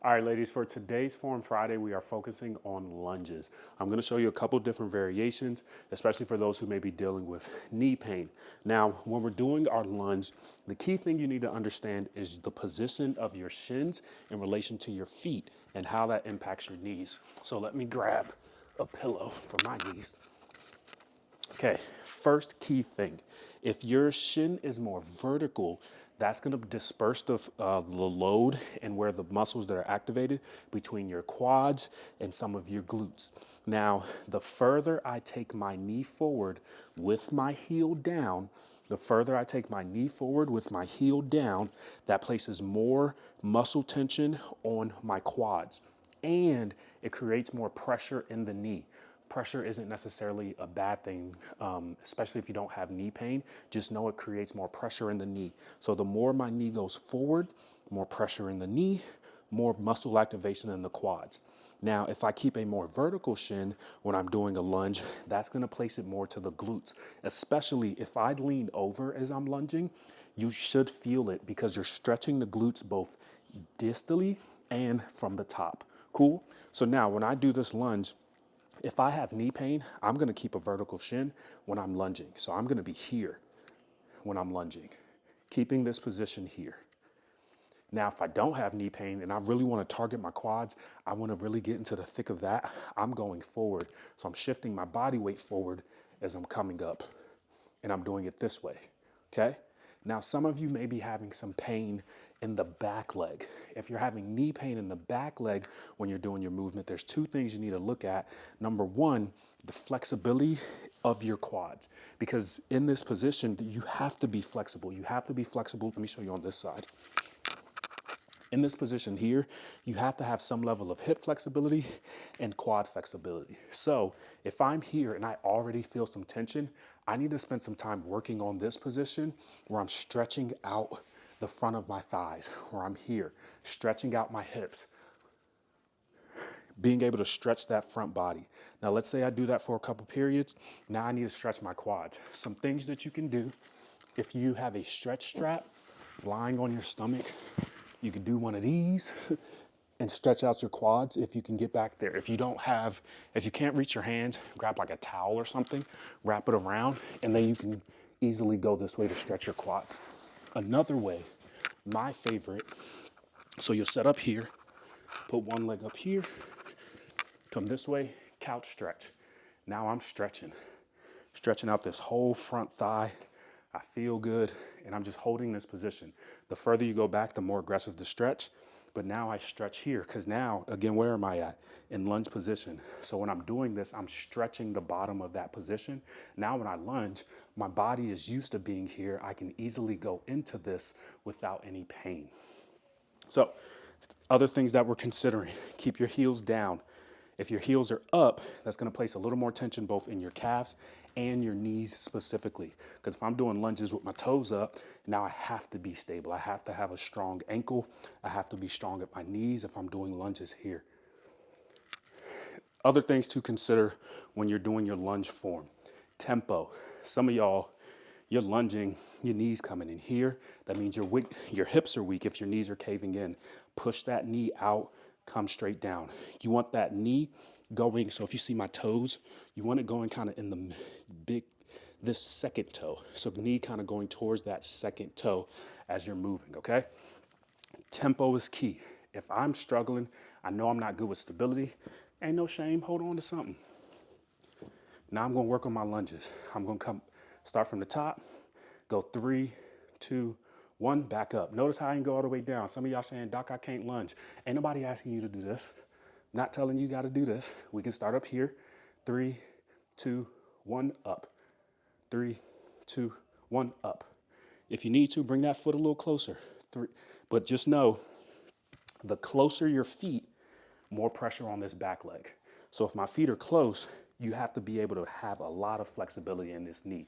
All right, ladies, for today's Form Friday, we are focusing on lunges. I'm going to show you a couple different variations, especially for those who may be dealing with knee pain. Now, when we're doing our lunge, the key thing you need to understand is the position of your shins in relation to your feet and how that impacts your knees. So let me grab a pillow for my knees. Okay, first key thing. If your shin is more vertical, that's going to disperse the load and where the muscles that are activated between your quads and some of your glutes. Now, the further I take my knee forward with my heel down, that places more muscle tension on my quads and it creates more pressure in the knee. Pressure isn't necessarily a bad thing, especially if you don't have knee pain. Just know it creates more pressure in the knee. So the more my knee goes forward, more pressure in the knee, more muscle activation in the quads. Now, if I keep a more vertical shin when I'm doing a lunge, that's going to place it more to the glutes, especially if I lean over as I'm lunging. You should feel it because you're stretching the glutes both distally and from the top. Cool? So now when I do this lunge, if I have knee pain, I'm going to keep a vertical shin when I'm lunging. So I'm going to be here when I'm lunging, keeping this position here. Now, if I don't have knee pain and I really want to target my quads, I want to really get into the thick of that, I'm going forward. So I'm shifting my body weight forward as I'm coming up, and I'm doing it this way, okay? Now, some of you may be having some pain in the back leg. If you're having knee pain in the back leg when you're doing your movement, there's two things you need to look at. Number one, the flexibility of your quads. Because in this position, you have to be flexible. You have to be flexible. Let me show you on this side. In this position here, you have to have some level of hip flexibility and quad flexibility. So if I'm here and I already feel some tension, I need to spend some time working on this position where I'm stretching out the front of my thighs, where I'm here, stretching out my hips, being able to stretch that front body. Now, let's say I do that for a couple periods. Now I need to stretch my quads. Some things that you can do if you have a stretch strap lying on your stomach, you can do one of these and stretch out your quads if you can get back there. If you can't reach your hands, grab like a towel or something, wrap it around, and then you can easily go this way to stretch your quads. Another way, my favorite, so you'll set up here, put one leg up here, come this way, couch stretch. Now I'm stretching out this whole front thigh. I feel good, and I'm just holding this position. The further you go back, the more aggressive the stretch. But now I stretch here because now, again, where am I at? In lunge position. So when I'm doing this, I'm stretching the bottom of that position. Now when I lunge, my body is used to being here. I can easily go into this without any pain. So other things that we're considering, keep your heels down. If your heels are up, that's going to place a little more tension both in your calves and your knees specifically. Because if I'm doing lunges with my toes up, now I have to be stable. I have to have a strong ankle. I have to be strong at my knees if I'm doing lunges here. Other things to consider when you're doing your lunge form. Tempo. Some of y'all, you're lunging, your knees coming in here. That means your hips are weak if your knees are caving in. Push that knee out, come straight down. You want that knee going, so if you see my toes, you want it going kind of in this second toe. So the knee kind of going towards that second toe as you're moving, okay? Tempo is key. If I'm struggling, I know I'm not good with stability, ain't no shame, hold on to something. Now I'm gonna work on my lunges. I'm gonna start from the top, go 3, 2, 1, back up. Notice how I can go all the way down. Some of y'all saying, Doc, I can't lunge. Ain't nobody asking you to do this. Not telling you got to do this. We can start up here. 3, 2, 1, up. 3, 2, 1, up. If you need to, bring that foot a little closer. But just know, the closer your feet, more pressure on this back leg. So if my feet are close, you have to be able to have a lot of flexibility in this knee.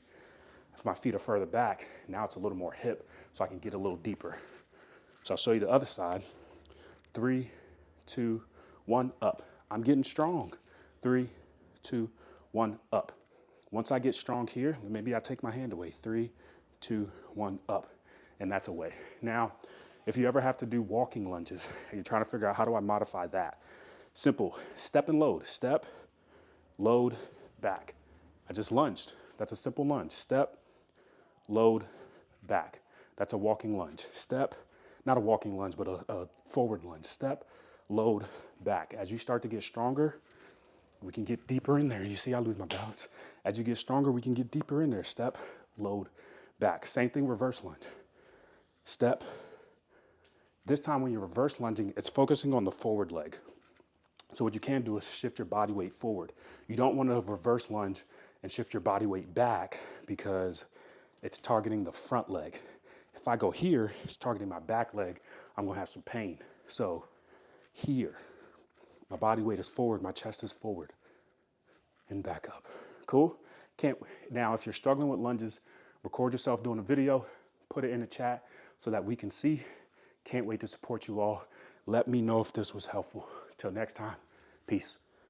If my feet are further back, now it's a little more hip, so I can get a little deeper. So I'll show you the other side. 3, 2, 1, up. I'm getting strong. 3, 2, 1, up. Once I get strong here, maybe I take my hand away. 3, 2, 1, up. And that's away. Now, If you ever have to do walking lunges and you're trying to figure out how do I modify that, simple, step and load, step, load, back. I just lunged. That's a simple lunge. Step, load, back. That's a walking lunge. Step, not a walking lunge, but a forward lunge. Step, load, back. As you start to get stronger, we can get deeper in there. You see, I lose my balance. As you get stronger, we can get deeper in there. Step, load, back. Same thing, reverse lunge. Step. This time when you're reverse lunging, it's focusing on the forward leg. So what you can do is shift your body weight forward. You don't want to reverse lunge and shift your body weight back because it's targeting the front leg. If I go here, it's targeting my back leg, I'm gonna have some pain. So here, my body weight is forward, my chest is forward, and back up. Cool? Now, if you're struggling with lunges, record yourself doing a video, put it in the chat so that we can see. Can't wait to support you all. Let me know if this was helpful. Till next time, peace.